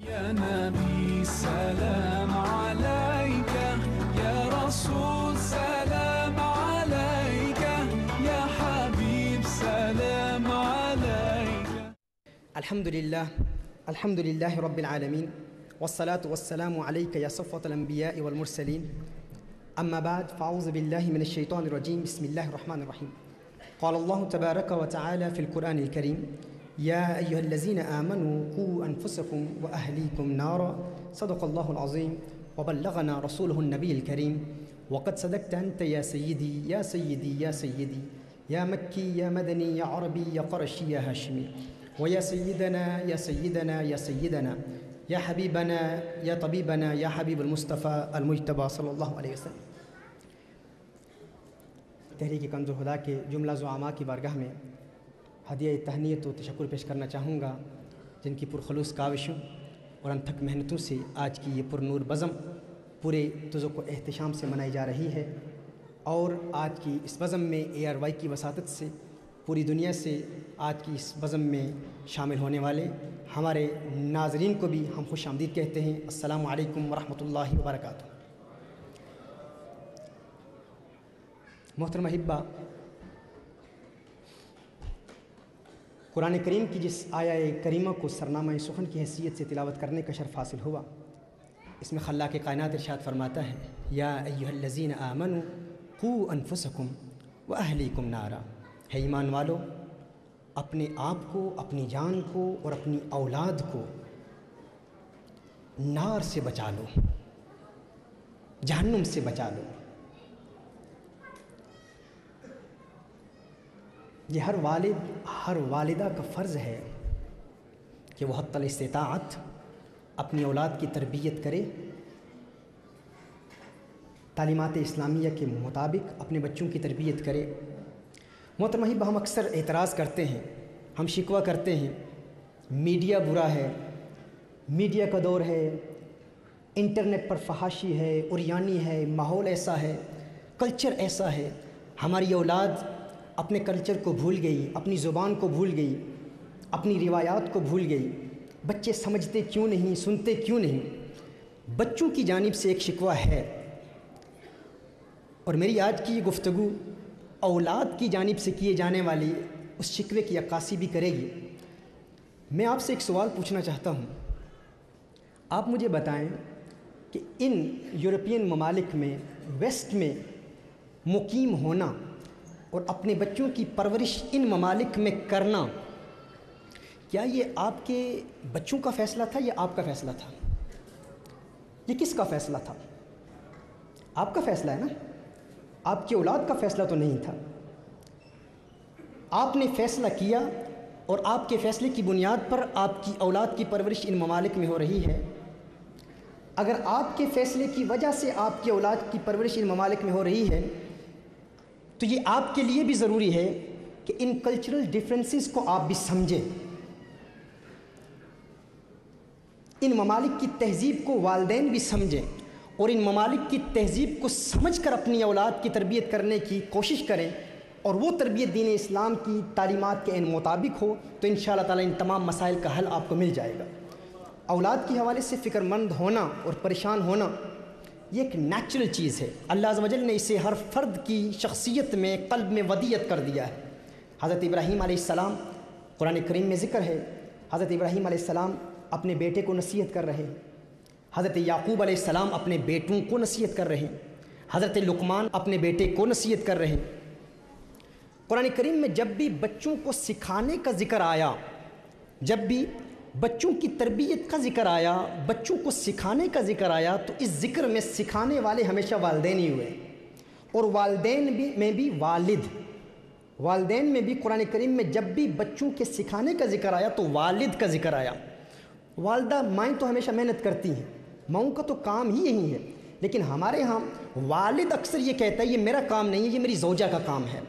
يا نبي سلام عليك، يا رسول سلام عليك، يا حبيب سلام عليك. الحمد لله رب العالمين، والصلاة والسلام عليك يا صفوة الأنبياء والمرسلين. أما بعد، فأعوذ بالله من الشيطان الرجيم. بسم الله الرحمن الرحيم. قال الله تبارك وتعالى في القرآن الكريم: يا أيها الذين آمنوا قوا أنفسكم وأهليكم نارا. صدق الله العظيم وبلغنا رسوله النبي الكريم. وقد صدقت أنت يا سيدي يا سيدي يا سيدي، يا مكي يا مدني يا عربي يا قرشي يا هاشمي، ويا سيدنا يا سيدنا يا سيدنا، يا حبيبنا يا طبيبنا يا حبيب المصطفى المجتبى صلی اللہ علیہ وسلم. تحریک کنز الہدیٰ کے جملہ زعماء کی بارگاہ میں ہدیہ تہنیت و تشکر پیش کرنا چاہوں گا، جن کی پرخلوص کاوشوں اور انتھک محنتوں سے آج کی یہ پر نور بزم پورے تذوق و احتشام سے منائی جا رہی ہے. اور آج کی اس بزم میں ARY کی وساطت سے پوری دنیا سے آج کی اس بزم میں شامل ہونے والے ہمارے ناظرین کو بھی ہم خوش آمدید کہتے ہیں. السلام علیکم ورحمۃ اللہ وبرکاتہ. محترم احبہ، قرآن کریم کی جس آیہ کریمہ کو سرنامہ سخن کی حیثیت سے تلاوت کرنے کا شرف حاصل ہوا، اس میں خلاق کائنات ارشاد فرماتا ہے: یا ایھا الذین آمنوا قوا انفسکم واہلیکم نارا. ہے ایمان والو، اپنے آپ کو، اپنی جان کو اور اپنی اولاد کو نار سے بچا لو، جہنم سے بچا لو. یہ ہر والد، ہر والدہ کا فرض ہے کہ وہ حتی الاستطاعت اپنی اولاد کی تربیت کرے، تعلیمات اسلامیہ کے مطابق اپنے بچوں کی تربیت کرے. محترم احبہ، ہم اکثر اعتراض کرتے ہیں، ہم شکوہ کرتے ہیں میڈیا برا ہے، میڈیا کا دور ہے، انٹرنیٹ پر فحاشی ہے، عریانی ہے، ماحول ایسا ہے، کلچر ایسا ہے. ہماری اولاد اپنے کلچر کو بھول گئی، اپنی زبان کو بھول گئی، اپنی روایات کو بھول گئی. بچے سمجھتے کیوں نہیں، سنتے کیوں نہیں؟ بچوں کی جانب سے ایک شکوہ ہے، اور میری آج کی یہ گفتگو اولاد کی جانب سے کیے جانے والی اس شکوے کی عکاسی بھی کرے گی. میں آپ سے ایک سوال پوچھنا چاہتا ہوں. آپ مجھے بتائیں کہ ان یورپین ممالک میں، ویسٹ میں مقیم ہونا اور اپنے بچوں کی پرورش ان ممالک میں کرنا، کیا یہ آپ کے بچوں کا فیصلہ تھا یا آپ کا فیصلہ تھا؟ یہ کس کا فیصلہ تھا؟ آپ کا فیصلہ ہے نا، آپ کی اولاد کا فیصلہ تو نہیں تھا. آپ نے فیصلہ کیا اور آپ کے فیصلے کی بنیاد پر آپ کی اولاد کی پرورش ان ممالک میں ہو رہی ہے. اگر آپ کے فیصلے کی وجہ سے آپ کی اولاد کی پرورش ان ممالک میں ہو رہی ہے، تو یہ آپ کے لیے بھی ضروری ہے کہ ان کلچرل ڈیفرنسز کو آپ بھی سمجھیں، ان ممالک کی تہذیب کو والدین بھی سمجھیں، اور ان ممالک کی تہذیب کو سمجھ کر اپنی اولاد کی تربیت کرنے کی کوشش کریں، اور وہ تربیت دین اسلام کی تعلیمات کے مطابق ہو، تو انشاءاللہ تعالی ان تمام مسائل کا حل آپ کو مل جائے گا. اولاد کے حوالے سے فکر مند ہونا اور پریشان ہونا یہ ایک نیچرل چیز ہے. اللہ عز و جل نے اسے ہر فرد کی شخصیت میں، قلب میں ودیت کر دیا ہے. حضرت ابراہیم علیہ السلام، قرآن کریم میں ذکر ہے، حضرت ابراہیم علیہ السلام اپنے بیٹے کو نصیحت کر رہے ہیں، حضرت یعقوب علیہ السلام اپنے بیٹوں کو نصیحت کر رہے ہیں، حضرت لقمان اپنے بیٹے کو نصیحت کر رہے ہیں. قرآن کریم میں جب بھی بچوں کو سکھانے کا ذکر آیا، جب بھی بچوں کی تربیت کا ذکر آیا، بچوں کو سکھانے کا ذکر آیا، تو اس ذکر میں سکھانے والے ہمیشہ والدین ہی ہوئے. اور والدین میں بھی والدین میں بھی قرآن کریم میں جب بھی بچوں کے سکھانے کا ذکر آیا تو والد کا ذکر آیا. والدہ مائیں تو ہمیشہ محنت کرتی ہیں، ماؤں کا تو کام ہی یہی ہے، لیکن ہمارے ہاں والد اکثر یہ کہتا ہے یہ میرا کام نہیں ہے، یہ میری زوجہ کا کام ہے.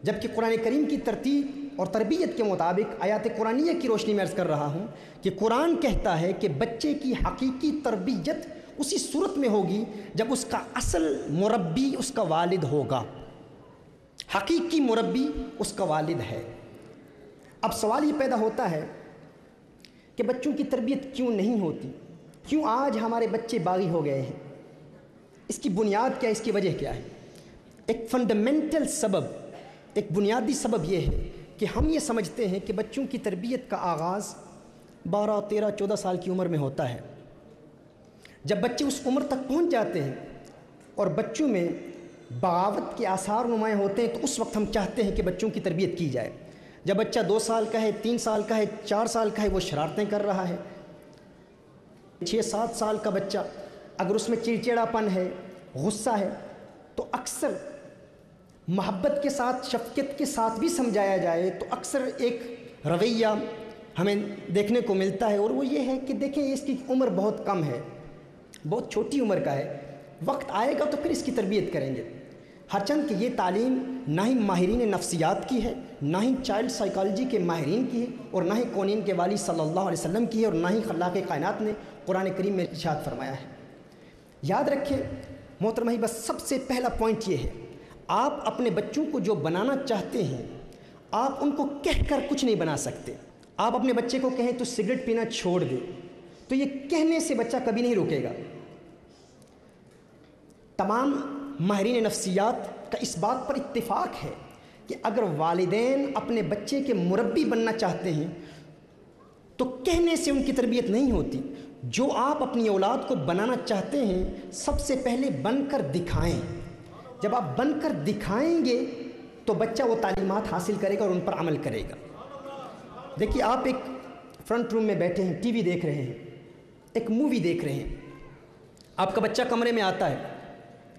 جبکہ قرآن کریم کی ترتیب اور تربیت کے مطابق آیات قرآنیہ کی روشنی میں عرض کر رہا ہوں کہ قرآن کہتا ہے کہ بچے کی حقیقی تربیت اسی صورت میں ہوگی جب اس کا اصل مربی اس کا والد ہوگا. حقیقی مربی اس کا والد ہے. اب سوال یہ پیدا ہوتا ہے کہ بچوں کی تربیت کیوں نہیں ہوتی، کیوں آج ہمارے بچے باغی ہو گئے ہیں، اس کی بنیاد کیا ہے، اس کی وجہ کیا ہے؟ ایک فنڈامنٹل سبب، ایک بنیادی سبب یہ ہے کہ ہم یہ سمجھتے ہیں کہ بچوں کی تربیت کا آغاز 12، 13، 14 سال کی عمر میں ہوتا ہے۔ جب بچے اس عمر تک پہنچ جاتے ہیں اور بچوں میں بغاوت کے آثار نمایاں ہوتے ہیں، تو اس وقت ہم چاہتے ہیں کہ بچوں کی تربیت کی جائے۔ جب بچہ 2 سال کا ہے، 3 سال کا ہے، 4 سال کا ہے، وہ شرارتیں کر رہا ہے۔ 6-7 سال کا بچہ اگر اس میں چڑچڑاپن ہے، غصہ ہے، تو اکثر محبت کے ساتھ، شفقت کے ساتھ بھی سمجھایا جائے تو اکثر ایک رویہ ہمیں دیکھنے کو ملتا ہے، اور وہ یہ ہے کہ دیکھیں اس کی عمر بہت کم ہے، بہت چھوٹی عمر کا ہے، وقت آئے گا تو پھر اس کی تربیت کریں گے۔ ہرچند کہ یہ تعلیم نہ ہی ماہرین نفسیات کی ہے، نہ ہی چائلڈ سائیکالوجی کے ماہرین کی ہے، اور نہ ہی کونین کے والی صلی اللہ علیہ وسلم کی ہے، اور نہ ہی خلاق کائنات نے قرآن کریم میں ارشاد فرمایا ہے۔ یاد رکھیں محترم بھائی، بس سب سے پہلا پوائنٹ یہ ہے، آپ اپنے بچوں کو جو بنانا چاہتے ہیں، آپ ان کو کہہ کر کچھ نہیں بنا سکتے۔ آپ اپنے بچے کو کہیں تو سگریٹ پینا چھوڑ دے، تو یہ کہنے سے بچہ کبھی نہیں روکے گا۔ تمام ماہرین نفسیات کا اس بات پر اتفاق ہے کہ اگر والدین اپنے بچے کے مربی بننا چاہتے ہیں تو کہنے سے ان کی تربیت نہیں ہوتی۔ جو آپ اپنی اولاد کو بنانا چاہتے ہیں، سب سے پہلے بن کر دکھائیں۔ جب آپ بن کر دکھائیں گے تو بچہ وہ تعلیمات حاصل کرے گا اور ان پر عمل کرے گا۔ دیکھیے، آپ ایک فرنٹ روم میں بیٹھے ہیں، ٹی وی دیکھ رہے ہیں، ایک مووی دیکھ رہے ہیں، آپ کا بچہ کمرے میں آتا ہے،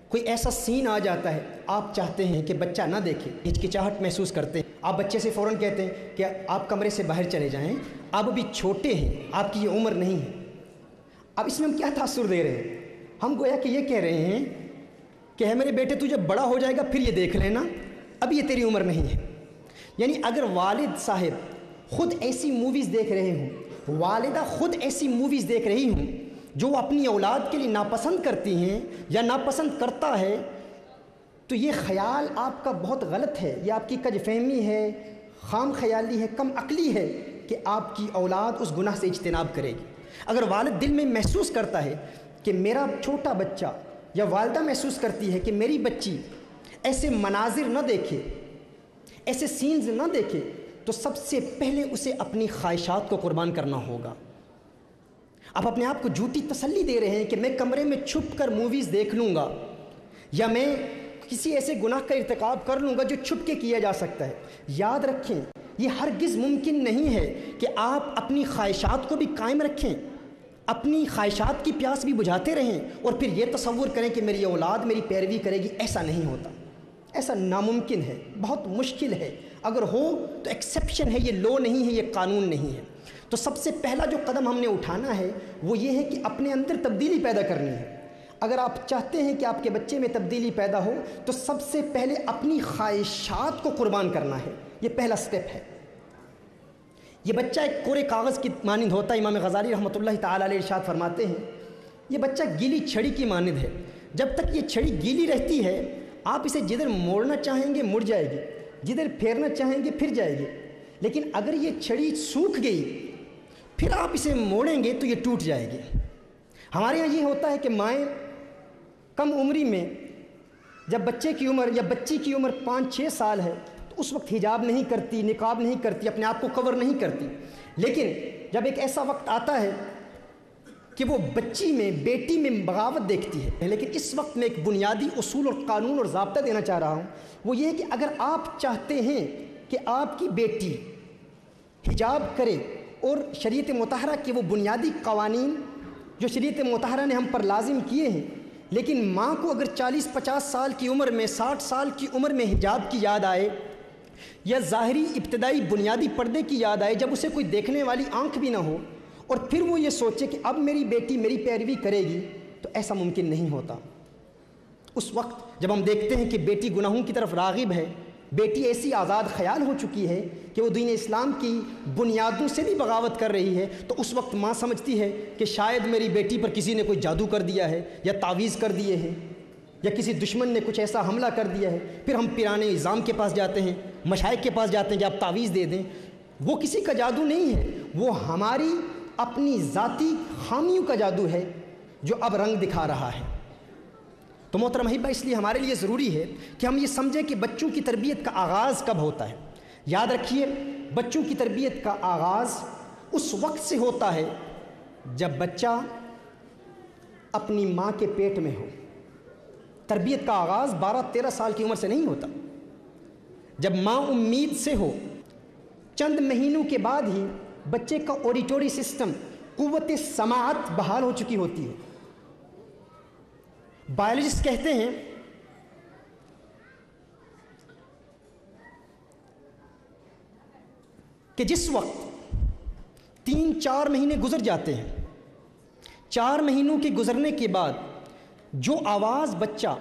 کوئی ایسا سین آ جاتا ہے، آپ چاہتے ہیں کہ بچہ نہ دیکھے، ہچکچاہٹ محسوس کرتے ہیں، آپ بچے سے فوراً کہتے ہیں کہ آپ کمرے سے باہر چلے جائیں، آپ ابھی چھوٹے ہیں، آپ کی یہ عمر نہیں ہے۔ اب اس میں ہم کیا تاثر دے رہے ہیں؟ ہم گویا کہ یہ کہہ رہے ہیں کہ ہے میرے بیٹے، تو جب بڑا ہو جائے گا پھر یہ دیکھ لینا، اب یہ تیری عمر نہیں ہے۔ یعنی اگر والد صاحب خود ایسی موویز دیکھ رہے ہوں، والدہ خود ایسی موویز دیکھ رہی ہوں جو اپنی اولاد کے لیے ناپسند کرتی ہیں یا ناپسند کرتا ہے، تو یہ خیال آپ کا بہت غلط ہے، یہ آپ کی کج فہمی ہے، خام خیالی ہے، کم عقلی ہے کہ آپ کی اولاد اس گناہ سے اجتناب کرے گی۔ اگر والد دل میں محسوس کرتا ہے کہ میرا چھوٹا بچہ، یا والدہ محسوس کرتی ہے کہ میری بچی ایسے مناظر نہ دیکھے، ایسے سینز نہ دیکھے، تو سب سے پہلے اسے اپنی خواہشات کو قربان کرنا ہوگا۔ آپ اپنے آپ کو جھوٹی تسلی دے رہے ہیں کہ میں کمرے میں چھپ کر موویز دیکھ لوں گا، یا میں کسی ایسے گناہ کا ارتکاب کر لوں گا جو چھپ کے کیا جا سکتا ہے۔ یاد رکھیں، یہ ہرگز ممکن نہیں ہے کہ آپ اپنی خواہشات کو بھی قائم رکھیں، اپنی خواہشات کی پیاس بھی بجھاتے رہیں، اور پھر یہ تصور کریں کہ میری اولاد میری پیروی کرے گی۔ ایسا نہیں ہوتا، ایسا ناممکن ہے، بہت مشکل ہے۔ اگر ہو تو ایکسیپشن ہے، یہ لو نہیں ہے، یہ قانون نہیں ہے۔ تو سب سے پہلا جو قدم ہم نے اٹھانا ہے وہ یہ ہے کہ اپنے اندر تبدیلی پیدا کرنی ہے۔ اگر آپ چاہتے ہیں کہ آپ کے بچے میں تبدیلی پیدا ہو تو سب سے پہلے اپنی خواہشات کو قربان کرنا ہے، یہ پہلا سٹیپ ہے۔ یہ بچہ ایک کورے کاغذ کی مانند ہوتا ہے۔ امام غزالی رحمۃ اللہ تعالی علیہ ارشاد فرماتے ہیں، یہ بچہ گیلی چھڑی کی مانند ہے، جب تک یہ چھڑی گیلی رہتی ہے آپ اسے جدھر موڑنا چاہیں گے مڑ جائے گی، جدھر پھیرنا چاہیں گے پھر جائے گی، لیکن اگر یہ چھڑی سوکھ گئی پھر آپ اسے موڑیں گے تو یہ ٹوٹ جائے گی۔ ہمارے یہاں یہ ہوتا ہے کہ مائیں کم عمری میں، جب بچے کی عمر یا بچی کی عمر 5-6 سال ہے تو اس وقت حجاب نہیں کرتی، نقاب نہیں کرتی، اپنے آپ کو کور نہیں کرتی، لیکن جب ایک ایسا وقت آتا ہے کہ وہ بچی میں، بیٹی میں بغاوت دیکھتی ہے۔ لیکن اس وقت میں ایک بنیادی اصول اور قانون اور ضابطہ دینا چاہ رہا ہوں، وہ یہ ہے کہ اگر آپ چاہتے ہیں کہ آپ کی بیٹی حجاب کرے اور شریعت مطہرہ کے وہ بنیادی قوانین جو شریعت مطہرہ نے ہم پر لازم کیے ہیں، لیکن ماں کو اگر 40-50 سال کی عمر میں، 60 سال کی عمر میں حجاب کی یاد آئے یا ظاہری ابتدائی بنیادی پردے کی یاد آئے، جب اسے کوئی دیکھنے والی آنکھ بھی نہ ہو، اور پھر وہ یہ سوچے کہ اب میری بیٹی میری پیروی کرے گی، تو ایسا ممکن نہیں ہوتا۔ اس وقت جب ہم دیکھتے ہیں کہ بیٹی گناہوں کی طرف راغب ہے، بیٹی ایسی آزاد خیال ہو چکی ہے کہ وہ دین اسلام کی بنیادوں سے بھی بغاوت کر رہی ہے، تو اس وقت ماں سمجھتی ہے کہ شاید میری بیٹی پر کسی نے کوئی جادو کر دیا ہے، یا تعویذ کر دیے ہیں، یا کسی دشمن نے کچھ ایسا حملہ کر دیا ہے۔ پھر ہم پیرانے نظام کے پاس جاتے ہیں، مشائخ کے پاس جاتے ہیں کہ آپ تعویذ دے دیں۔ وہ کسی کا جادو نہیں ہے، وہ ہماری اپنی ذاتی خامیوں کا جادو ہے جو اب رنگ دکھا رہا ہے۔ تو محترم احبہ، اس لیے ہمارے لیے ضروری ہے کہ ہم یہ سمجھیں کہ بچوں کی تربیت کا آغاز کب ہوتا ہے۔ یاد رکھیے، بچوں کی تربیت کا آغاز اس وقت سے ہوتا ہے جب بچہ اپنی ماں کے پیٹ میں ہو۔ تربیت کا آغاز 12-13 سال کی عمر سے نہیں ہوتا۔ جب ماں امید سے ہو، چند مہینوں کے بعد ہی بچے کا اوڈیٹوری سسٹم، قوت سماعت بحال ہو چکی ہوتی ہے۔ بایولوجسٹ کہتے ہیں کہ جس وقت 3-4 مہینے گزر جاتے ہیں، 4 مہینوں کے گزرنے کے بعد جو آواز بچہ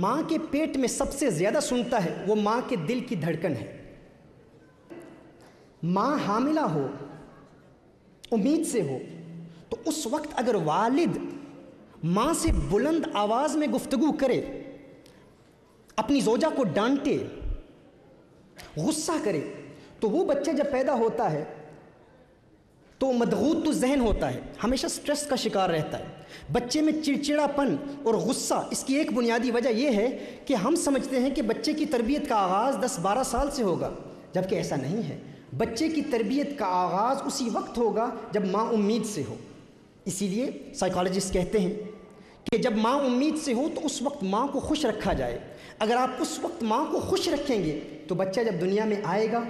ماں کے پیٹ میں سب سے زیادہ سنتا ہے وہ ماں کے دل کی دھڑکن ہے۔ ماں حاملہ ہو، امید سے ہو، تو اس وقت اگر والد ماں سے بلند آواز میں گفتگو کرے، اپنی زوجہ کو ڈانٹے، غصہ کرے، تو وہ بچہ جب پیدا ہوتا ہے تو مضغوط الذہن ہوتا ہے، ہمیشہ سٹریس کا شکار رہتا ہے۔ بچے میں چڑچڑا پن اور غصہ، اس کی ایک بنیادی وجہ یہ ہے کہ ہم سمجھتے ہیں کہ بچے کی تربیت کا آغاز 10-12 سال سے ہوگا، جبکہ ایسا نہیں ہے۔ بچے کی تربیت کا آغاز اسی وقت ہوگا جب ماں امید سے ہو۔ اسی لیے سائیکالوجسٹ کہتے ہیں کہ جب ماں امید سے ہو تو اس وقت ماں کو خوش رکھا جائے۔ اگر آپ اس وقت ماں کو خوش رکھیں گے تو بچہ جب دنیا میں آئے گا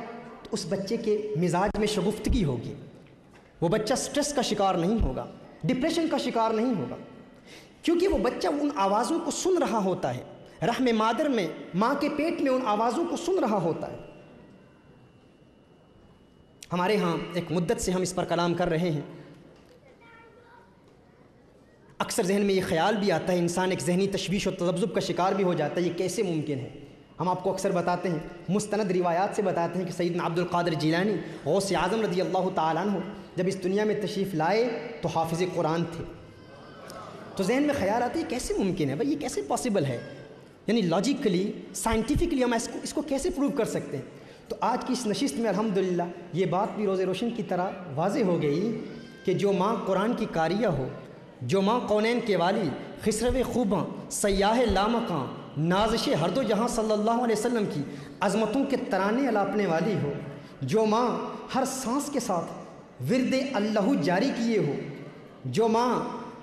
تو اس بچے کے مزاج میں شگفتگی ہوگی، وہ بچہ سٹریس کا شکار نہیں ہوگا، ڈپریشن کا شکار نہیں ہوگا، کیونکہ وہ بچہ ان آوازوں کو سن رہا ہوتا ہے، رحم مادر میں، ماں کے پیٹ میں ان آوازوں کو سن رہا ہوتا ہے۔ ہمارے ہاں ایک مدت سے ہم اس پر کلام کر رہے ہیں۔ اکثر ذہن میں یہ خیال بھی آتا ہے، انسان ایک ذہنی تشویش و تذبذب کا شکار بھی ہو جاتا ہے، یہ کیسے ممکن ہے؟ ہم آپ کو اکثر بتاتے ہیں، مستند روایات سے بتاتے ہیں کہ سیدنا عبد القادر جیلانی غوث اعظم رضی اللہ تعالیٰ عنہ جب اس دنیا میں تشریف لائے تو حافظ قرآن تھے۔ تو ذہن میں خیال آتا ہے یہ کیسے ممکن ہے بھائی، یہ کیسے پاسبل ہے؟ یعنی لاجیکلی، سائنٹیفکلی ہم اس کو کیسے پروو کر سکتے ہیں؟ تو آج کی اس نشست میں الحمدللہ یہ بات بھی روز روشن کی طرح واضح ہو گئی کہ جو ماں قرآن کی قاریہ ہو، جو ماں کونین کے والی، خسرو خوباں، سیاح لامکاں، نازش ہر دو جہاں صلی اللہ علیہ وسلم کی عظمتوں کے ترانے الاپنے والی ہو، جو ماں ہر سانس کے ساتھ ورد اللہ جاری کیے ہو، جو ماں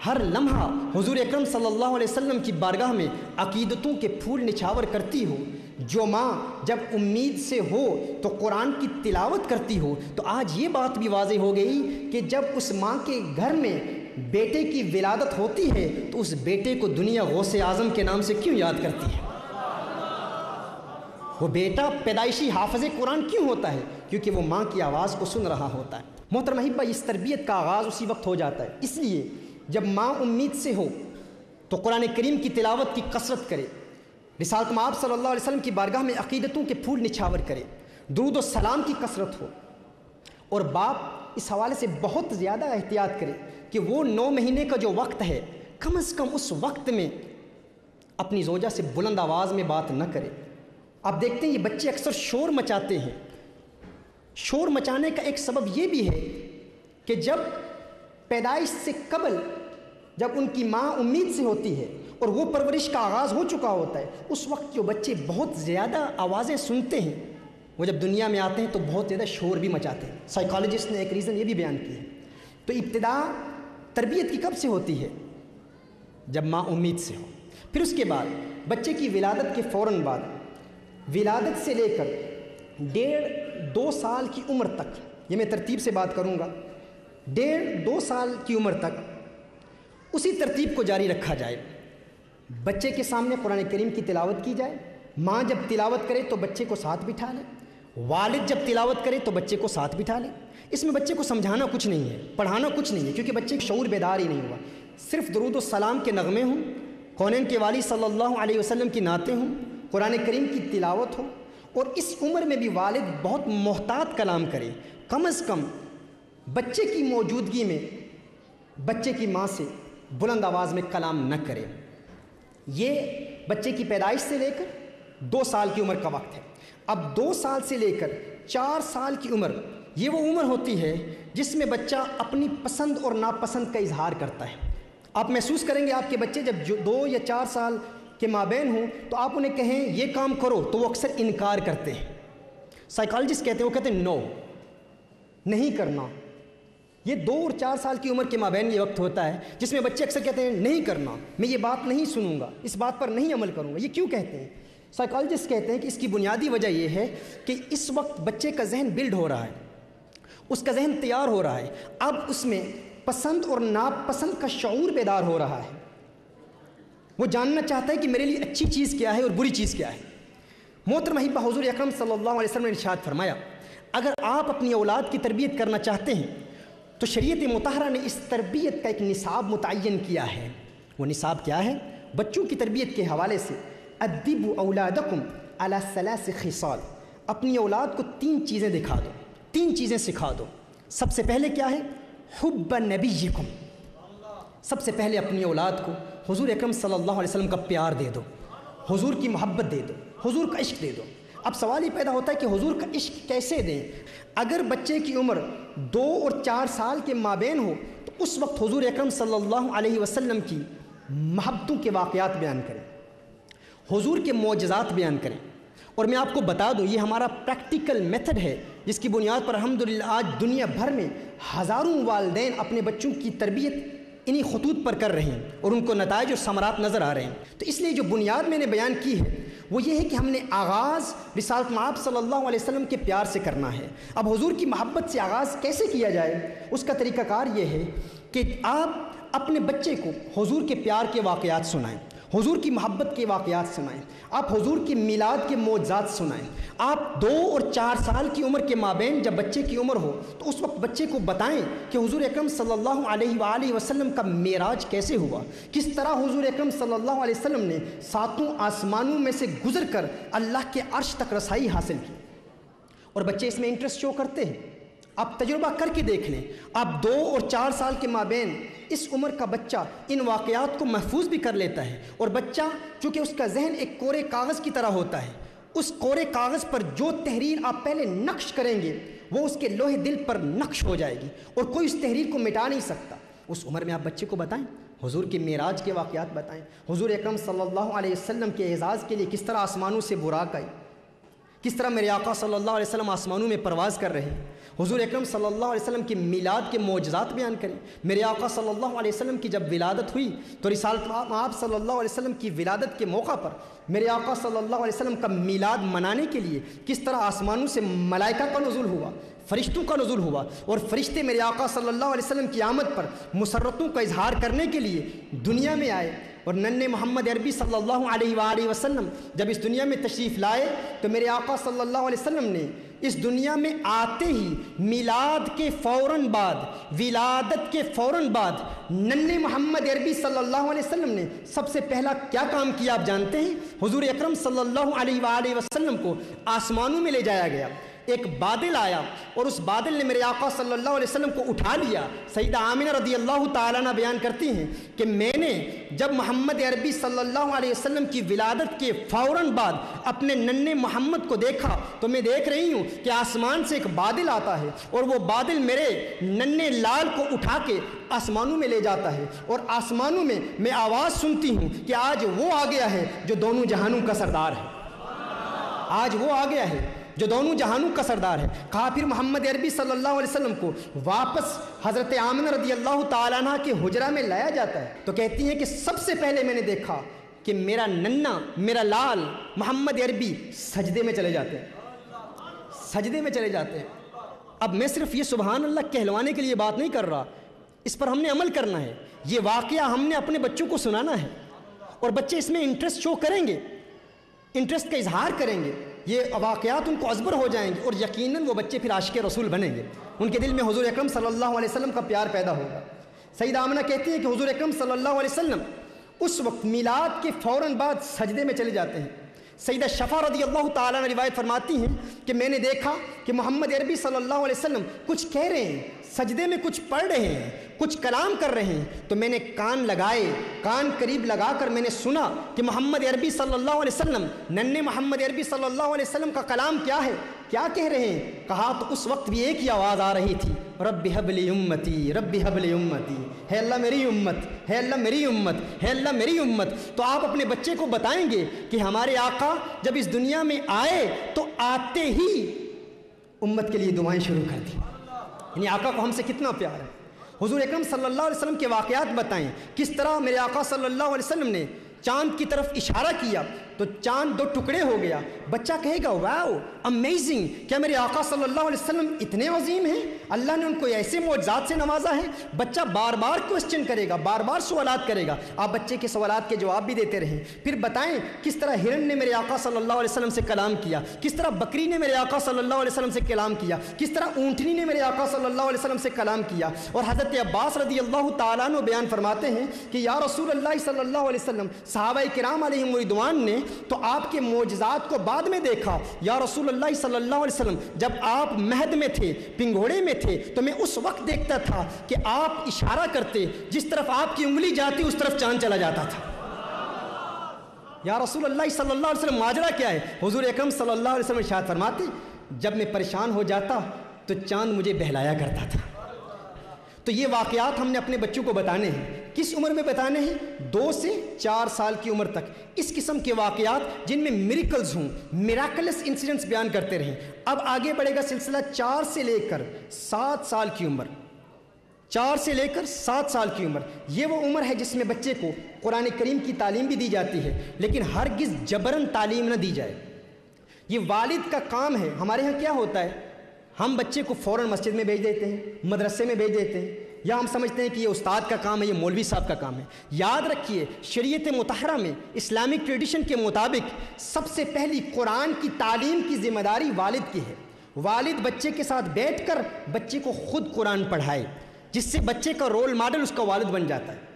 ہر لمحہ حضور اکرم صلی اللہ علیہ وسلم کی بارگاہ میں عقیدتوں کے پھول نچھاور کرتی ہو، جو ماں جب امید سے ہو تو قرآن کی تلاوت کرتی ہو، تو آج یہ بات بھی واضح ہو گئی کہ جب اس ماں کے گھر میں بیٹے کی ولادت ہوتی ہے تو اس بیٹے کو دنیا غوث اعظم کے نام سے کیوں یاد کرتی ہے؟ وہ بیٹا پیدائشی حافظ قرآن کیوں ہوتا ہے؟ کیونکہ وہ ماں کی آواز کو سن رہا ہوتا ہے۔ محترم احبہ، اس تربیت کا آغاز اسی وقت ہو جاتا ہے۔ اس لیے جب ماں امید سے ہو تو قرآن کریم کی تلاوت کی کثرت کرے، رسالت مآب صلی اللہ علیہ وسلم کی بارگاہ میں عقیدتوں کے پھول نچھاور کرے، درود و سلام کی کثرت ہو، اور باپ اس حوالے سے بہت زیادہ احتیاط کرے کہ وہ 9 مہینے کا جو وقت ہے، کم از کم اس وقت میں اپنی زوجہ سے بلند آواز میں بات نہ کرے۔ آپ دیکھتے ہیں یہ بچے اکثر شور مچاتے ہیں۔ شور مچانے کا ایک سبب یہ بھی ہے کہ جب پیدائش سے قبل جب ان کی ماں امید سے ہوتی ہے اور وہ پرورش کا آغاز ہو چکا ہوتا ہے، اس وقت جو بچے بہت زیادہ آوازیں سنتے ہیں، وہ جب دنیا میں آتے ہیں تو بہت زیادہ شور بھی مچاتے ہیں۔ سائیکالوجسٹ نے ایک ریزن یہ بھی بیان کی ہے۔ تو ابتدا تربیت کی کب سے ہوتی ہے؟ جب ماں امید سے ہو۔ پھر اس کے بعد بچے کی ولادت کے فوراً بعد، ولادت سے لے کر 1.5-2 سال کی عمر تک، یہ میں ترتیب سے بات کروں گا، 1.5-2 سال کی عمر تک اسی ترتیب کو جاری رکھا جائے۔ بچے کے سامنے قرآن کریم کی تلاوت کی جائے، ماں جب تلاوت کرے تو بچے کو ساتھ بٹھا لے، والد جب تلاوت کرے تو بچے کو ساتھ بٹھا لے۔ اس میں بچے کو سمجھانا کچھ نہیں ہے، پڑھانا کچھ نہیں ہے، کیونکہ بچے کا شعور بیدار ہی نہیں ہوا۔ صرف درود و سلام کے نغمے ہوں، کونین کے والی صلی اللہ علیہ وسلم کی نعتیں ہوں، قرآن کریم کی تلاوت ہو، اور اس عمر میں بھی والد بہت محتاط کلام کرے، کم از کم بچے کی موجودگی میں بچے کی ماں سے بلند آواز میں کلام نہ کرے۔ یہ بچے کی پیدائش سے لے کر 2 سال کی عمر کا وقت ہے۔ اب 2 سال سے لے کر 4 سال کی عمر، یہ وہ عمر ہوتی ہے جس میں بچہ اپنی پسند اور ناپسند کا اظہار کرتا ہے۔ آپ محسوس کریں گے آپ کے بچے جب 2 یا 4 سال کے مابین ہوں تو آپ انہیں کہیں یہ کام کرو تو وہ اکثر انکار کرتے ہیں۔ سائیکالوجسٹ کہتے ہیں، وہ کہتے ہیں نو، نہیں کرنا۔ یہ 2 اور 4 سال کی عمر کے مابین یہ وقت ہوتا ہے جس میں بچے اکثر کہتے ہیں نہیں کرنا، میں یہ بات نہیں سنوں گا، اس بات پر نہیں عمل کروں گا۔ یہ کیوں کہتے ہیں؟ سائیکالوجسٹ کہتے ہیں کہ اس کی بنیادی وجہ یہ ہے کہ اس وقت بچے کا ذہن بلڈ ہو رہا ہے، اس کا ذہن تیار ہو رہا ہے، اب اس میں پسند اور ناپسند کا شعور بیدار ہو رہا ہے۔ وہ جاننا چاہتا ہے کہ میرے لیے اچھی چیز کیا ہے اور بری چیز کیا ہے۔ محترم احبہ، حضور اکرم صلی اللہ علیہ وسلم نے ارشاد فرمایا، اگر آپ اپنی اولاد کی تربیت کرنا چاہتے ہیں تو شریعت مطہرہ نے اس تربیت کا ایک نصاب متعین کیا ہے۔ وہ نصاب کیا ہے؟ بچوں کی تربیت کے حوالے سے ادبوا اولادکم علی 3 خصال، اپنی اولاد کو 3 چیزیں دکھا دو، 3 چیزیں سکھا دو۔ سب سے پہلے کیا ہے؟ حب نبیکم، سب سے پہلے اپنی اولاد کو حضور اکرم صلی اللہ علیہ وسلم کا پیار دے دو، حضور کی محبت دے دو، حضور کا عشق دے دو۔ اب سوال یہ پیدا ہوتا ہے کہ حضور کا عشق کیسے دیں؟ اگر بچے کی عمر 2 اور 4 سال کے مابین ہو تو اس وقت حضور اکرم صلی اللہ علیہ وسلم کی محبتوں کے واقعات بیان کریں، حضور کے معجزات بیان کریں۔ اور میں آپ کو بتا دوں، یہ ہمارا پریکٹیکل میتھڈ ہے جس کی بنیاد پر الحمدللہ آج دنیا بھر میں ہزاروں والدین اپنے بچوں کی تربیت انہی خطوط پر کر رہے ہیں اور ان کو نتائج اور ثمرات نظر آ رہے ہیں۔ تو اس لیے جو بنیاد میں نے بیان کی ہے وہ یہ ہے کہ ہم نے آغاز رسالت مآب صلی اللہ علیہ وسلم کے پیار سے کرنا ہے۔ اب حضور کی محبت سے آغاز کیسے کیا جائے؟ اس کا طریقہ کار یہ ہے کہ آپ اپنے بچے کو حضور کے پیار کے واقعات سنائیں، حضور کی محبت کے واقعات سنائیں، آپ حضور کی میلاد کے معجزات سنائیں۔ آپ 2 اور 4 سال کی عمر کے مابین جب بچے کی عمر ہو تو اس وقت بچے کو بتائیں کہ حضور اکرم صلی اللہ علیہ وآلہ وسلم کا معراج کیسے ہوا، کس طرح حضور اکرم صلی اللہ علیہ وسلم نے 7 آسمانوں میں سے گزر کر اللہ کے عرش تک رسائی حاصل کی۔ اور بچے اس میں انٹرسٹ شو کرتے ہیں۔ آپ تجربہ کر کے دیکھ لیں، آپ 2 اور 4 سال کے مابین اس عمر کا بچہ ان واقعات کو محفوظ بھی کر لیتا ہے۔ اور بچہ چونکہ اس کا ذہن ایک کورے کاغذ کی طرح ہوتا ہے، اس کورے کاغذ پر جو تحریر آپ پہلے نقش کریں گے وہ اس کے لوح دل پر نقش ہو جائے گی اور کوئی اس تحریر کو مٹا نہیں سکتا۔ اس عمر میں آپ بچے کو بتائیں، حضور کے معراج کے واقعات بتائیں، حضور اکرم صلی اللہ علیہ وسلم کے اعزاز کے لیے کس طرح آسمانوں سے براق آئی، کس طرح میرے آقا صلی اللہ علیہ وسلم آسمانوں میں پرواز کر رہے ہیں۔ حضور اکرم صلی اللہ علیہ وسلم کی میلاد کے معجزات بیان کریں۔ میرے آقا صلی اللہ علیہ وسلم کی جب ولادت ہوئی تو رسالت مآب صلی اللہ علیہ وسلم کی ولادت کے موقع پر میرے آقا صلی اللہ علیہ وسلم کا میلاد منانے کے لیے کس طرح آسمانوں سے ملائکہ کا نزول ہوا، فرشتوں کا نزول ہوا، اور فرشتے میرے آقا صلی اللہ علیہ وسلم کی آمد پر مسرتوں کا اظہار کرنے کے لیے دنیا میں آئے۔ اور ننھے محمد عربی صلی اللہ علیہ وآلہ وسلم جب اس دنیا میں تشریف لائے تو میرے آقا صلی اللہ علیہ وسلم نے اس دنیا میں آتے ہی میلاد کے فوراً بعد، ولادت کے فوراً بعد ننھے محمد عربی صلی اللہ علیہ وسلم نے سب سے پہلا کیا کام کیا آپ جانتے ہیں؟ حضور اکرم صلی اللہ علیہ وآلہ وسلم کو آسمانوں میں لے جایا گیا۔ ایک بادل آیا اور اس بادل نے میرے آقا صلی اللہ علیہ وسلم کو اٹھا لیا۔ سیدہ آمنہ رضی اللہ تعالیٰ عنہ بیان کرتی ہیں کہ میں نے جب محمد عربی صلی اللہ علیہ وسلم کی ولادت کے فوراً بعد اپنے ننھے محمد کو دیکھا تو میں دیکھ رہی ہوں کہ آسمان سے ایک بادل آتا ہے اور وہ بادل میرے ننھے لال کو اٹھا کے آسمانوں میں لے جاتا ہے، اور آسمانوں میں میں آواز سنتی ہوں کہ آج وہ آ گیا ہے جو دونوں جہانوں کا سردار ہے، آج وہ آ گیا ہے جو دونوں جہانوں کا سردار ہے۔ کہا پھر محمد عربی صلی اللہ علیہ وسلم کو واپس حضرت آمنہ رضی اللہ تعالیٰ عنہ کے حجرہ میں لایا جاتا ہے تو کہتی ہیں کہ سب سے پہلے میں نے دیکھا کہ میرا ننھا، میرا لال محمد عربی سجدے میں چلے جاتے ہیں، سجدے میں چلے جاتے ہیں۔ اب میں صرف یہ سبحان اللہ کہلوانے کے لیے بات نہیں کر رہا، اس پر ہم نے عمل کرنا ہے۔ یہ واقعہ ہم نے اپنے بچوں کو سنانا ہے اور بچے اس میں انٹرسٹ شو کریں گے، انٹرسٹ کا اظہار کریں گے، یہ واقعات ان کو ازبر ہو جائیں گے اور یقیناً وہ بچے پھر عاشق رسول بنیں گے، ان کے دل میں حضور اکرم صلی اللہ علیہ وسلم کا پیار پیدا ہوگا۔ سیدہ آمنہ کہتی ہیں کہ حضور اکرم صلی اللہ علیہ وسلم اس وقت میلاد کے فوراً بعد سجدے میں چلے جاتے ہیں۔ سیدہ شفا رضی اللہ تعالیٰ عنہ روایت فرماتی ہیں کہ میں نے دیکھا کہ محمد عربی صلی اللہ علیہ وسلم کچھ کہہ رہے ہیں، سجدے میں کچھ پڑھ رہے ہیں، کچھ کلام کر رہے ہیں تو میں نے کان لگائے، کان قریب لگا کر میں نے سنا کہ محمد عربی صلی اللہ علیہ وسلم، ننھے محمد عربی صلی اللہ علیہ وسلم کا کلام کیا ہے، کیا کہہ رہے ہیں؟ کہا تو اس وقت بھی ایک ہی آواز آ رہی تھی، رب حب لی امتی، رب حب لی امتی، ہے اللہ میری امت، ہے اللہ میری امت، ہے اللہ میری امت۔ تو آپ اپنے بچے کو بتائیں گے کہ ہمارے آقا جب اس دنیا میں آئے تو آتے ہی امت کے لیے دعائیں شروع کر دی، یعنی آقا کو ہم سے کتنا پیار ہے۔ حضور اکرم صلی اللہ علیہ وسلم کے واقعات بتائیں، کس طرح میرے آقا صلی اللہ علیہ وسلم نے چاند کی طرف اشارہ کیا تو چاند 2 ٹکڑے ہو گیا۔ بچہ کہے گا واو امیزنگ، کیا میرے آقا صلی اللہ علیہ وسلم اتنے عظیم ہیں، اللہ نے ان کو ایسے معجزات سے نوازا ہے۔ بچہ بار بار کوسچن کرے گا، بار بار سوالات کرے گا، آپ بچے کے سوالات کے جواب بھی دیتے رہیں۔ پھر بتائیں کس طرح ہرن نے میرے آقا صلی اللہ علیہ وسلم سے کلام کیا، کس طرح بکری نے میرے آقا صلی اللہ علیہ وسلم سے کلام کیا، کس طرح اونٹنی نے میرے آقا صلی اللہ علیہ وسلم سے کلام کیا۔ اور حضرت عباس رضی اللہ تعالیٰ عنہ بیان فرماتے ہیں کہ یا رسول اللہ صلی اللہ علیہ وسلم، صحابہ کرام علیہم رضوان نے تو آپ کے معجزات کو بعد میں دیکھا۔ یا رسول اللہ صلی اللہ علیہ وسلم، جب آپ مہد میں تھے، پنگھوڑے میں تھے، تو میں اس وقت دیکھتا تھا کہ آپ اشارہ کرتے، جس طرف آپ کی انگلی جاتی اس طرف چاند چلا جاتا تھا۔ یا رسول اللہ صلی اللہ علیہ وسلم ماجرا کیا ہے؟ حضور اکرم صلی اللہ علیہ وسلم ارشاد فرماتے جب میں پریشان ہو جاتا تو چاند مجھے بہلایا کرتا تھا۔ تو یہ واقعات ہم نے اپنے بچوں کو بتانے ہیں۔ کس عمر میں بتانے ہیں؟ 2 سے 4 سال کی عمر تک اس قسم کے واقعات جن میں میریکلز ہوں، میراکلس انسیڈنٹس بیان کرتے رہیں۔ اب آگے بڑھے گا سلسلہ 4 سے لے کر 7 سال کی عمر۔ 4 سے لے کر 7 سال کی عمر، یہ وہ عمر ہے جس میں بچے کو قرآن کریم کی تعلیم بھی دی جاتی ہے، لیکن ہرگز جبراً تعلیم نہ دی جائے۔ یہ والد کا کام ہے۔ ہمارے ہاں کیا ہوتا ہے، ہم بچے کو فوراً مسجد میں بھیج دیتے ہیں، مدرسے میں بھیج دیتے ہیں، یا ہم سمجھتے ہیں کہ یہ استاد کا کام ہے، یہ مولوی صاحب کا کام ہے۔ یاد رکھیے شریعت مطہرہ میں، اسلامک ٹریڈیشن کے مطابق سب سے پہلی قرآن کی تعلیم کی ذمہ داری والد کی ہے۔ والد بچے کے ساتھ بیٹھ کر بچے کو خود قرآن پڑھائے، جس سے بچے کا رول ماڈل اس کا والد بن جاتا ہے۔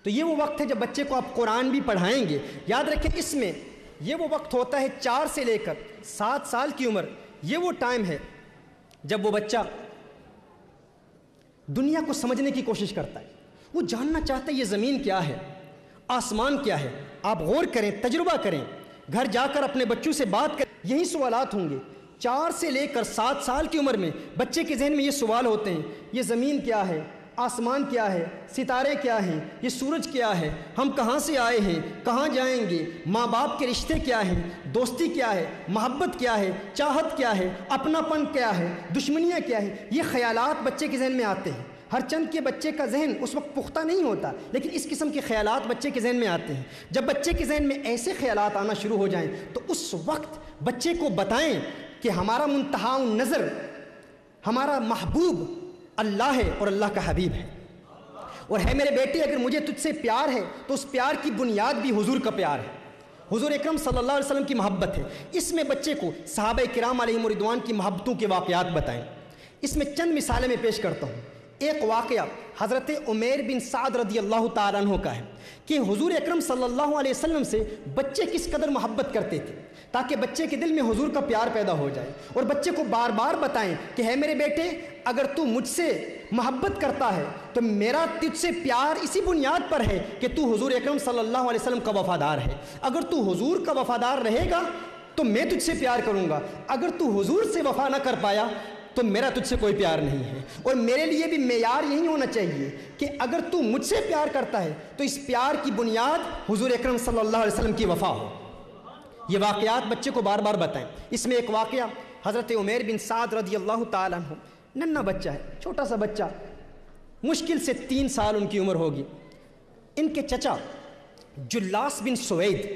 تو یہ وہ وقت ہے جب بچے کو آپ قرآن بھی پڑھائیں گے۔ یاد رکھیں اس میں یہ وہ وقت ہوتا ہے 4 سے لے کر 7 سال کی عمر، یہ وہ ٹائم ہے جب وہ بچہ دنیا کو سمجھنے کی کوشش کرتا ہے، وہ جاننا چاہتا ہے یہ زمین کیا ہے، آسمان کیا ہے۔ آپ غور کریں، تجربہ کریں، گھر جا کر اپنے بچوں سے بات کریں، یہی سوالات ہوں گے۔ 4 سے لے کر 7 سال کی عمر میں بچے کے ذہن میں یہ سوال ہوتے ہیں، یہ زمین کیا ہے، آسمان کیا ہے، ستارے کیا ہیں، یہ سورج کیا ہے، ہم کہاں سے آئے ہیں، کہاں جائیں گے، ماں باپ کے رشتے کیا ہیں، دوستی کیا ہے، محبت کیا ہے، چاہت کیا ہے، اپنا پن کیا ہے، دشمنیاں کیا ہے۔ یہ خیالات بچے کے ذہن میں آتے ہیں۔ ہر چند کے بچے کا ذہن اس وقت پختہ نہیں ہوتا، لیکن اس قسم کے خیالات بچے کے ذہن میں آتے ہیں۔ جب بچے کے ذہن میں ایسے خیالات آنا شروع ہو جائیں تو اس وقت بچے کو بتائیں کہ ہمارا منتہا النظر، ہمارا محبوب اللہ ہے اور اللہ کا حبیب ہے، اور ہے میرے بیٹے اگر مجھے تجھ سے پیار ہے تو اس پیار کی بنیاد بھی حضور کا پیار ہے، حضور اکرم صلی اللہ علیہ وسلم کی محبت ہے۔ اس میں بچے کو صحابہ کرام علیہم رضوان کی محبتوں کے واقعات بتائیں۔ اس میں چند مثالیں میں پیش کرتا ہوں۔ ایک واقعہ حضرت عمیر بن سعد رضی اللہ تعالیٰ عنہ کا ہے کہ حضور اکرم صلی اللہ علیہ وسلم سے بچے کس قدر محبت کرتے تھے، تاکہ بچے کے دل میں حضور کا پیار پیدا ہو جائے، اور بچے کو بار بار بتائیں کہ ہے میرے بیٹے اگر تو مجھ سے محبت کرتا ہے تو میرا تجھ سے پیار اسی بنیاد پر ہے کہ تو حضور اکرم صلی اللہ علیہ وسلم کا وفادار ہے۔ اگر تو حضور کا وفادار رہے گا تو میں تجھ سے پیار کروں گا، اگر تو حضور سے وفا نہ کر پایا تو میرا تجھ سے کوئی پیار نہیں ہے۔ اور میرے لیے بھی معیار یہی ہونا چاہیے کہ اگر تو مجھ سے پیار کرتا ہے تو اس پیار کی بنیاد حضور اکرم صلی اللہ علیہ وسلم کی وفا ہو۔ یہ واقعات بچے کو بار بار بتائیں۔ اس میں ایک واقعہ حضرت عمیر بن سعد رضی اللہ تعالیٰ عنہ، ننھا بچہ ہے، چھوٹا سا بچہ، مشکل سے 3 سال ان کی عمر ہوگی۔ ان کے چچا جلاس بن سوید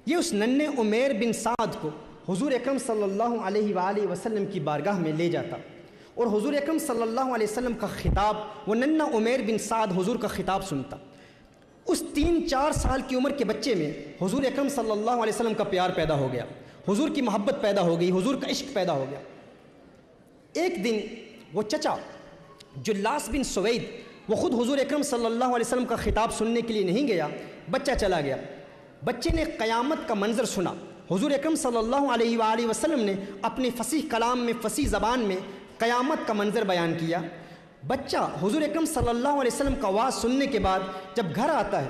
یہ اس ننھے عمیر بن سعد کو حضور اکرم صلی اللہ علیہ وآلہ وسلم کی بارگاہ میں لے جاتا، اور حضور اکرم صلی اللہ علیہ وسلم کا خطاب، وہ ننھا عمیر بن سعد حضور کا خطاب سنتا۔ اس 3-4 سال کی عمر کے بچے میں حضور اکرم صلی اللہ علیہ وسلم کا پیار پیدا ہو گیا، حضور کی محبت پیدا ہو گئی، حضور کا عشق پیدا ہو گیا۔ ایک دن وہ چچا جلاس بن سوید وہ خود حضور اکرم صلی اللہ علیہ وسلم کا خطاب سننے کے لیے نہیں گیا، بچہ چلا گیا۔ بچے نے قیامت کا منظر سنا۔ حضور اکرم صلی اللہ علیہ وآلہ وسلم نے اپنے فصیح کلام میں، فصیح زبان میں قیامت کا منظر بیان کیا۔ بچہ حضور اکرم صلی اللہ علیہ وسلم کا آواز سننے کے بعد جب گھر آتا ہے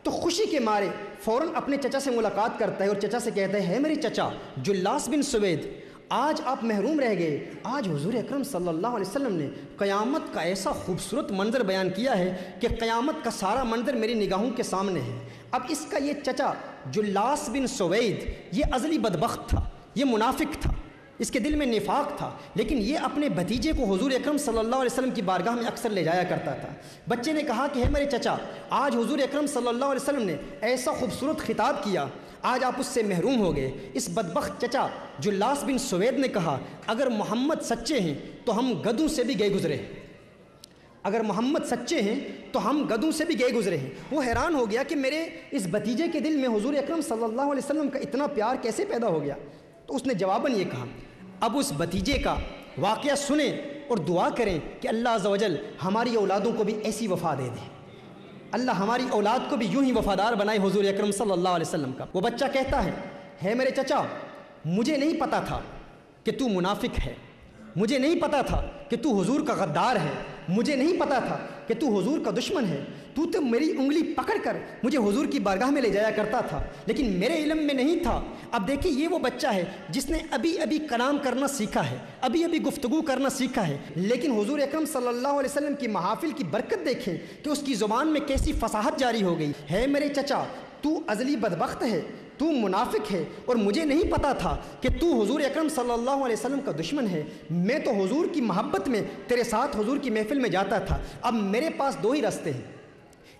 تو خوشی کے مارے فوراً اپنے چچا سے ملاقات کرتا ہے اور چچا سے کہتا ہے میرے چچا جلاس بن سوید، آج آپ محروم رہ گئے۔ آج حضور اکرم صلی اللہ علیہ وسلم نے قیامت کا ایسا خوبصورت منظر بیان کیا ہے کہ قیامت کا سارا منظر میری نگاہوں کے سامنے ہے۔ اب اس کا یہ چچا جلاس بن سوید یہ ازلی بدبخت تھا، یہ منافق تھا، اس کے دل میں نفاق تھا، لیکن یہ اپنے بھتیجے کو حضور اکرم صلی اللہ علیہ وسلم کی بارگاہ میں اکثر لے جایا کرتا تھا۔ بچے نے کہا کہ میرے چچا، آج حضور اکرم صلی اللہ علیہ وسلم نے ایسا خوبصورت خطاب کیا، آج آپ اس سے محروم ہو گئے۔ اس بدبخت چچا جلاس بن سوید نے کہا اگر محمد سچے ہیں تو ہم گدھوں سے بھی گئے گزرے ہیں، اگر محمد سچے ہیں تو ہم گدھوں سے بھی گئے گزرے ہیں۔ وہ حیران ہو گیا کہ میرے اس بھتیجے کے دل میں حضور اکرم صلی اللہ علیہ وسلم کا اتنا پیار کیسے پیدا ہو گیا؟ تو اس نے جواباً یہ کہا اب اس بھتیجے کا واقعہ سنیں اور دعا کریں کہ اللہ عز و جل ہماری اولادوں کو بھی ایسی وفا دے دے، اللہ ہماری اولاد کو بھی یوں ہی وفادار بنائے حضور اکرم صلی اللہ علیہ وسلم کا۔ وہ بچہ کہتا ہے میرے چچا، مجھے نہیں پتا تھا کہ تو منافق ہے، مجھے نہیں پتا تھا کہ تو حضور کا غدار ہے، مجھے نہیں پتا تھا کہ تو حضور کا دشمن ہے، تو میری انگلی پکڑ کر مجھے حضور کی بارگاہ میں لے جایا کرتا تھا، لیکن میرے علم میں نہیں تھا۔ اب دیکھیں یہ وہ بچہ ہے جس نے ابھی کلام کرنا سیکھا ہے، ابھی گفتگو کرنا سیکھا ہے، لیکن حضور اکرم صلی اللہ علیہ وسلم کی محافل کی برکت دیکھیں کہ اس کی زبان میں کیسی فصاحت جاری ہو گئی ہے۔ میرے چچا، تو ازلی بدبخت ہے، تو منافق ہے، اور مجھے نہیں پتا تھا کہ تو حضور اکرم صلی اللہ علیہ وسلم کا دشمن ہے۔ میں تو حضور کی محبت میں تیرے ساتھ حضور کی محفل میں جاتا تھا۔ اب میرے پاس دو ہی راستے ہیں،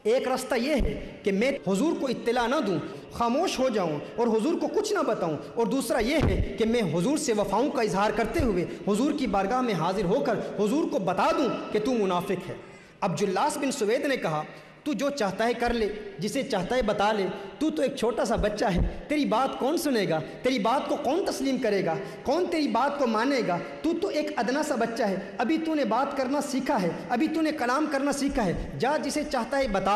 ایک راستہ یہ ہے کہ میں حضور کو اطلاع نہ دوں، خاموش ہو جاؤں اور حضور کو کچھ نہ بتاؤں، اور دوسرا یہ ہے کہ میں حضور سے وفاؤں کا اظہار کرتے ہوئے حضور کی بارگاہ میں حاضر ہو کر حضور کو بتا دوں کہ تو منافق ہے۔ اب جلاس بن سوید نے کہا تو جو چاہتا ہے کر لے، جسے چاہتا ہے بتا لے، تو ایک چھوٹا سا بچہ ہے، تیری بات کون سنے گا، تیری بات کو کون تسلیم کرے گا، کون تیری بات کو مانے گا؟ تو ایک ادنا سا بچہ ہے، ابھی تو نے بات کرنا سیکھا ہے، ابھی تو نے کلام کرنا سیکھا ہے، جا جسے چاہتا ہے بتا۔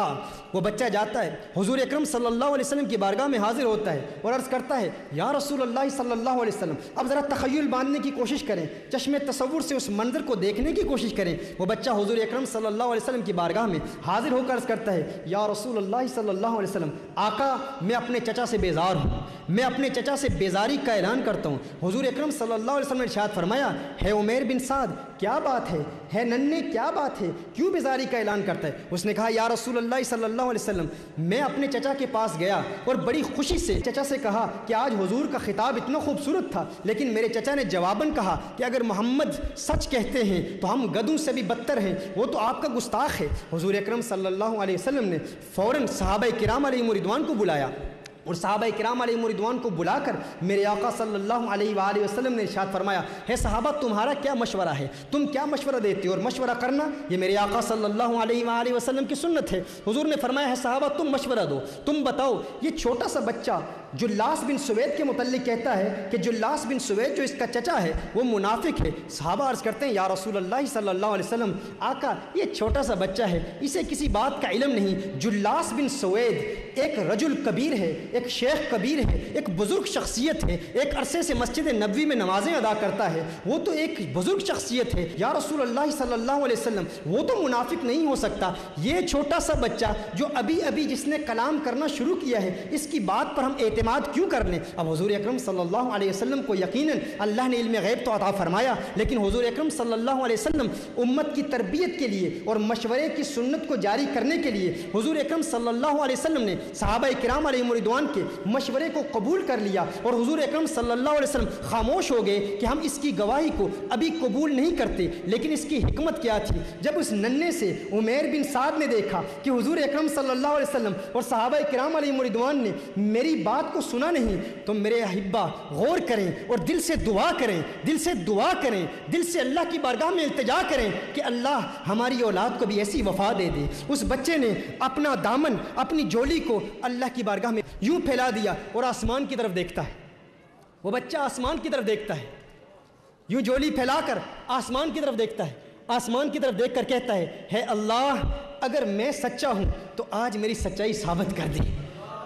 وہ بچہ جاتا ہے، حضور اکرم صلی اللہ علیہ وسلم کی بارگاہ میں حاضر ہوتا ہے اور عرض کرتا ہے یا رسول اللہ صلی اللہ علیہ وسلم۔ اب ذرا تخیل باندھنے کی کوشش کریں، چشم تصور سے اس منظر کو دیکھنے کی کوشش کریں۔ وہ بچہ حضور اکرم صلی اللہ علیہ وسلم کی بارگاہ میں حاضر ہو کر عرض کرتا ہے یا رسول اللہ صلی اللہ علیہ وسلم، آقا میں اپنے چچا سے بیزار ہوں، میں اپنے چچا سے بیزاری کا اعلان کرتا ہوں۔ حضور اکرم صلی اللہ علیہ وسلم نے ارشاد فرمایا ہے عمیر بن سعد کیا بات ہے ننھے کیا بات ہے، کیوں بیزاری کا اعلان کرتا ہے؟ اس نے کہا یا رسول اللہ صلی اللہ علیہ وسلم، میں اپنے چچا کے پاس گیا اور بڑی خوشی سے چچا سے کہا کہ آج حضور کا خطاب اتنا خوبصورت تھا، لیکن میرے چچا نے جواباً کہا کہ اگر محمد سچ کہتے ہیں تو ہم گدھوں سے بھی بدتر ہیں، وہ تو آپ کا گستاخ ہے۔ حضور اکرم صلی اللہ علیہ وسلم نے فوراً صحابہ کرام علیہم رضوان کو بلایا اور صحابہ کرام علیہم رضوان کو بلا کر میرے آقا صلی اللہ علیہ وآلہ وسلم نے ارشاد فرمایا ہے صحابہ تمہارا کیا مشورہ ہے، تم کیا مشورہ دیتے ہو؟ اور مشورہ کرنا یہ میرے آقا صلی اللہ علیہ وآلہ وسلم کی سنت ہے۔ حضور نے فرمایا ہے صحابہ تم مشورہ دو، تم بتاؤ۔ یہ چھوٹا سا بچہ جلاس بن سوید کے متعلق کہتا ہے کہ جلاس بن سوید جو اس کا چچا ہے وہ منافق ہے۔ صحابہ عرض کرتے ہیں یا رسول اللہ صلی اللہ علیہ وسلم، آقا یہ چھوٹا سا بچہ ہے، اسے کسی بات کا علم نہیں۔ جلاس بن سوید ایک رجل کبیر ہے، ایک شیخ کبیر ہے، ایک بزرگ شخصیت ہے، ایک عرصے سے مسجد نبوی میں نمازیں ادا کرتا ہے، وہ تو ایک بزرگ شخصیت ہے۔ یا رسول اللہ صلی اللہ علیہ وسلم وہ تو منافق نہیں ہو سکتا، یہ چھوٹا سا بچہ جو ابھی جس نے کلام کرنا شروع کیا ہے اس کی بات پر ہم اعتماد کیوں کر لیں؟ اب حضور اکرم صلی اللہ علیہ وسلم کو یقیناً اللہ نے علم غیب تو عطا فرمایا، لیکن حضور اکرم صلی اللہ علیہ وسلم امت کی تربیت کے لیے اور مشورے کی سنت کو جاری کرنے کے لیے حضور اکرم صلی اللہ علیہ وسلم نے صحابہ کرام علیہم رضوان کے مشورے کو قبول کر لیا، اور حضور اکرم صلی اللہ علیہ وسلم خاموش ہو گئے کہ ہم اس کی گواہی کو ابھی قبول نہیں کرتے۔ لیکن اس کی حکمت کیا تھی؟ جب اس ننھے سے عمیر بن سعد نے دیکھا کہ حضور اکرم صلی اللہ علیہ وسلم اور صحابہ کرام علیہم رضوان نے میری بات کو سنا نہیں، تو میرے احبہ غور کریں اور دل سے دعا کریں، دل سے دعا کریں، دل سے اللہ کی بارگاہ میں التجا کریں کہ اللہ ہماری اولاد کو بھی ایسی وفا دے دے۔ اس بچے نے اپنا دامن، اپنی جولی کو اللہ کی بارگاہ میں یوں پھیلا دیا اور آسمان کی طرف دیکھتا ہے۔ وہ بچہ آسمان کی طرف دیکھتا ہے، یوں جولی پھیلا کر آسمان کی طرف دیکھتا ہے، آسمان کی طرف دیکھ کر کہتا ہے اللہ اگر میں سچا ہوں تو آج میری سچائی ثابت کر دے،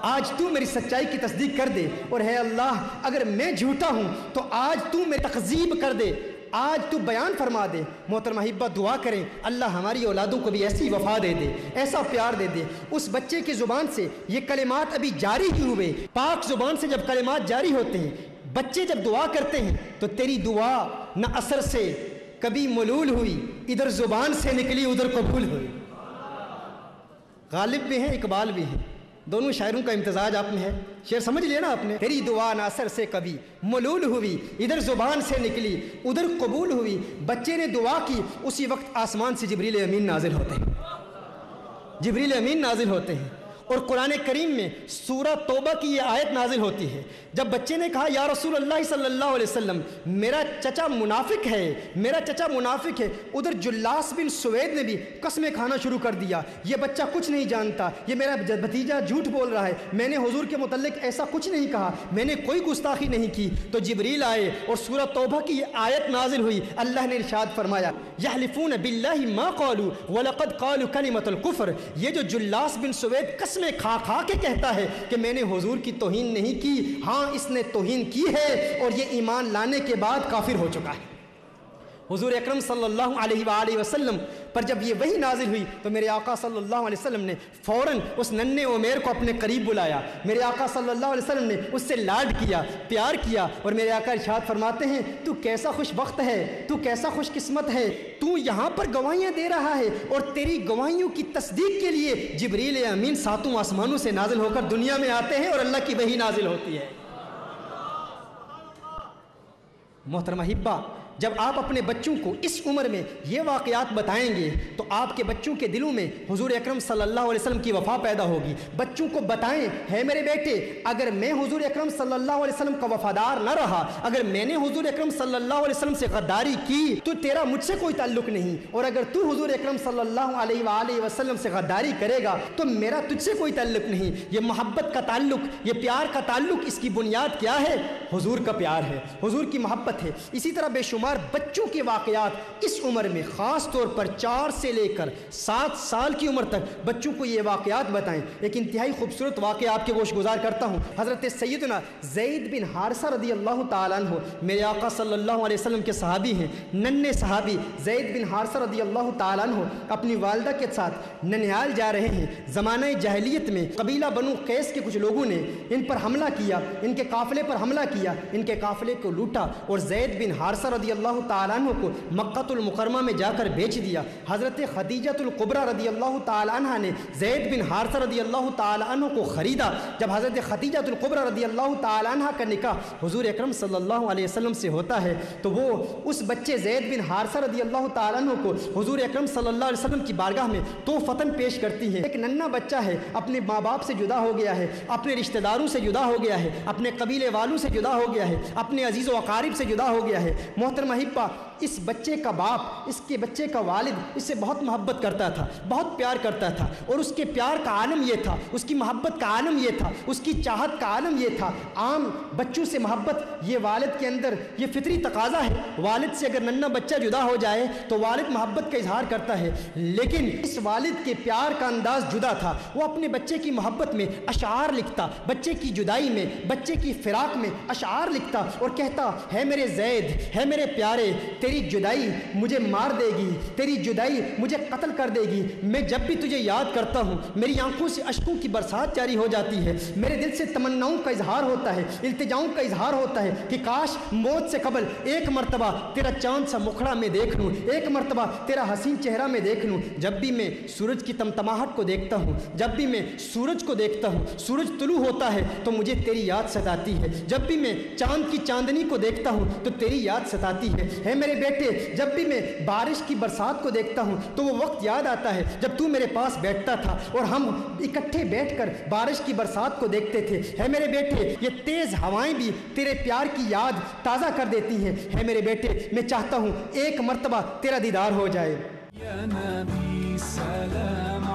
آج تو میری سچائی کی تصدیق کر دے، اور ہے اللہ اگر میں جھوٹا ہوں تو آج تو میری تکذیب کر دے، آج تو بیان فرما دے۔ محترمہ حبہ دعا کریں اللہ ہماری اولادوں کو بھی ایسی وفا دے دے، ایسا پیار دے دے۔ اس بچے کی زبان سے یہ کلمات ابھی جاری ہی ہوئے، پاک زبان سے جب کلمات جاری ہوتے ہیں، بچے جب دعا کرتے ہیں تو تیری دعا نہ اثر سے کبھی ملول ہوئی، ادھر زبان سے نکلی ادھر قبول ہوئی۔ غالب بھی ہیں، اقبال بھی ہیں، دونوں شاعروں کا امتزاج آپ میں ہے۔ شعر سمجھ لیا نا آپ نے؟ تیری دعا نہ اثر سے کبھی ملول ہوئی، ادھر زبان سے نکلی ادھر قبول ہوئی۔ بچے نے دعا کی، اسی وقت آسمان سے جبریل امین نازل ہوتے ہیں، جبریل امین نازل ہوتے ہیں۔ اور قرآن کریم میں سورہ توبہ کی یہ آیت نازل ہوتی ہے۔ جب بچے نے کہا یا رسول اللہ صلی اللہ علیہ وسلم میرا چچا منافق ہے، میرا چچا منافق ہے، ادھر جلاس بن سوید نے بھی قسمیں کھانا شروع کر دیا، یہ بچہ کچھ نہیں جانتا، یہ میرا بھتیجا جھوٹ بول رہا ہے، میں نے حضور کے متعلق ایسا کچھ نہیں کہا، میں نے کوئی گستاخی نہیں کی۔ تو جبریل آئے اور سورہ توبہ کی یہ آیت نازل ہوئی۔ اللہ نے ارشاد فرمایا یحلفون باللہ ما قالوا ولقد قالوا کلمۃ الکفر، یہ جو جلاس بن سوید قسمیں کھا کھا کے کہتا ہے کہ میں نے حضور کی توہین نہیں کی، ہاں اس نے توہین کی ہے اور یہ ایمان لانے کے بعد کافر ہو چکا ہے۔ حضور اکرم صلی اللہ علیہ وآلہ وسلم پر جب یہ وحی نازل ہوئی تو میرے آقا صلی اللہ علیہ وسلم نے فوراً اس ننھے عمیر کو اپنے قریب بلایا۔ میرے آقا صلی اللہ علیہ وسلم نے اس سے لاڈ کیا، پیار کیا، اور میرے آقا ارشاد فرماتے ہیں تو کیسا خوش بخت ہے، تو کیسا خوش قسمت ہے، تو یہاں پر گواہیاں دے رہا ہے اور تیری گواہیوں کی تصدیق کے لیے جبریل امین ساتوں آسمانوں سے نازل ہو کر دنیا میں آتے ہیں اور اللہ کی وحی نازل ہوتی ہے۔ محترمہ حبہ، جب آپ اپنے بچوں کو اس عمر میں یہ واقعات بتائیں گے تو آپ کے بچوں کے دلوں میں حضور اکرم صلی اللہ علیہ وسلم کی وفا پیدا ہوگی۔ بچوں کو بتائیں ہے میرے بیٹے، اگر میں حضور اکرم صلی اللہ علیہ وسلم کا وفادار نہ رہا، اگر میں نے حضور اکرم صلی اللہ علیہ وسلم سے غداری کی تو تیرا مجھ سے کوئی تعلق نہیں، اور اگر تو حضور اکرم صلی اللہ علیہ وآلہ وسلم سے غداری کرے گا تو میرا تجھ سے کوئی تعلق نہیں۔ یہ محبت کا تعلق، یہ پیار کا تعلق، اس کی بنیاد کیا ہے؟ حضور کا پیار ہے، حضور کی محبت ہے۔ اسی طرح بے شمار بچوں کے واقعات اس عمر میں، خاص طور پر 4 سے لے کر 7 سال کی عمر تک بچوں کو یہ واقعات بتائیں۔ ایک انتہائی خوبصورت واقعہ آپ کے گوش گزار کرتا ہوں۔ حضرت سیدنا زید بن حارثہ رضی اللہ تعالیٰ عنہ میرے آقا صلی اللہ علیہ وسلم کے صحابی ہیں، ننھے صحابی زید بن حارثہ رضی اللہ تعالیٰ عنہ اپنی والدہ کے ساتھ ننیال جا رہے ہیں۔ زمانہ جاہلیت میں قبیلہ بنو قیس کے کچھ لوگوں نے ان پر حملہ کیا، ان کے قافلے پر حملہ کیا، ان کے قافلے کو لوٹا اور زید بن حارثہ رضی اللہ تعالیٰ عنہ کو مکہ المکرمہ میں جا کر بیچ دیا۔ حضرت خدیجہ الکبریٰ رضی اللہ تعالیٰ عنہ نے زید بن حارثہ رضی اللہ تعالیٰ عنہ کو خریدا۔ جب حضرت خدیجہ الکبریٰ رضی اللہ تعالیٰ عنہ کا نکاح حضور اکرم صلی اللہ علیہ وسلم سے ہوتا ہے تو وہ اس بچے زید بن حارثہ رضی اللہ تعالیٰ عنہ کو حضور اکرم صلی اللہ علیہ وسلم کی بارگاہ میں تحفتاً پیش کرتی ہے۔ ایک ننھا بچہ ہے، اپنے ماں باپ سے جدا ہو گیا ہے، اپنے رشتہ داروں سے جدا ہو گیا ہے، اپنے قبیلے والوں سے جدا ہو گیا ہے، اپنے عزیز و اقارب سے جدا ہو گیا ہے۔ محترمہ حبہ، اس بچے کا باپ، اس کے بچے کا والد اس سے بہت محبت کرتا تھا، بہت پیار کرتا تھا، اور اس کے پیار کا عالم یہ تھا، اس کی محبت کا عالم یہ تھا، اس کی چاہت کا عالم یہ تھا۔ عام بچوں سے محبت یہ والد کے اندر یہ فطری تقاضا ہے، والد سے اگر ننھا بچہ جدا ہو جائے تو والد محبت کا اظہار کرتا ہے، لیکن اس والد کے پیار کا انداز جدا تھا۔ وہ اپنے بچے کی محبت میں اشعار لکھتا، بچے کی جدائی میں، بچے کی فراق میں اشعار لکھتا اور کہتا ہے میرے زید، ہے میرے پیارے، تیری جدائی مجھے مار دے گی، تیری جدائی مجھے قتل کر دے گی، میں جب بھی تجھے یاد کرتا ہوں میری آنکھوں سے اشکوں کی برسات جاری ہو جاتی ہے، میرے دل سے تمناؤں کا اظہار ہوتا ہے، التجاؤں کا اظہار ہوتا ہے کہ کاش موت سے قبل ایک مرتبہ تیرا چاند سا مکھڑا میں دیکھ لوں، ایک مرتبہ تیرا حسین چہرہ میں دیکھ لوں۔ جب بھی میں سورج کی تمتماہٹ کو دیکھتا ہوں، جب بھی میں سورج کو دیکھتا ہوں، سورج طلوع ہوتا ہے تو مجھے تیری یاد ستاتی ہے، جب بھی میں چاند کی چاندنی کو دیکھتا ہوں تو تیری یاد ستاتی ہے میرے بیٹے، جب بھی میں بارش کی برسات کو دیکھتا ہوں تو وہ وقت یاد آتا ہے جب تو میرے پاس بیٹھتا تھا اور ہم اکٹھے بیٹھ کر بارش کی برسات کو دیکھتے تھے۔ ہے میرے بیٹے، یہ تیز ہوائیں بھی تیرے پیار کی یاد تازہ کر دیتی ہیں۔ ہے میرے بیٹے، میں چاہتا ہوں ایک مرتبہ تیرا دیدار ہو جائے۔ یا نبی سلام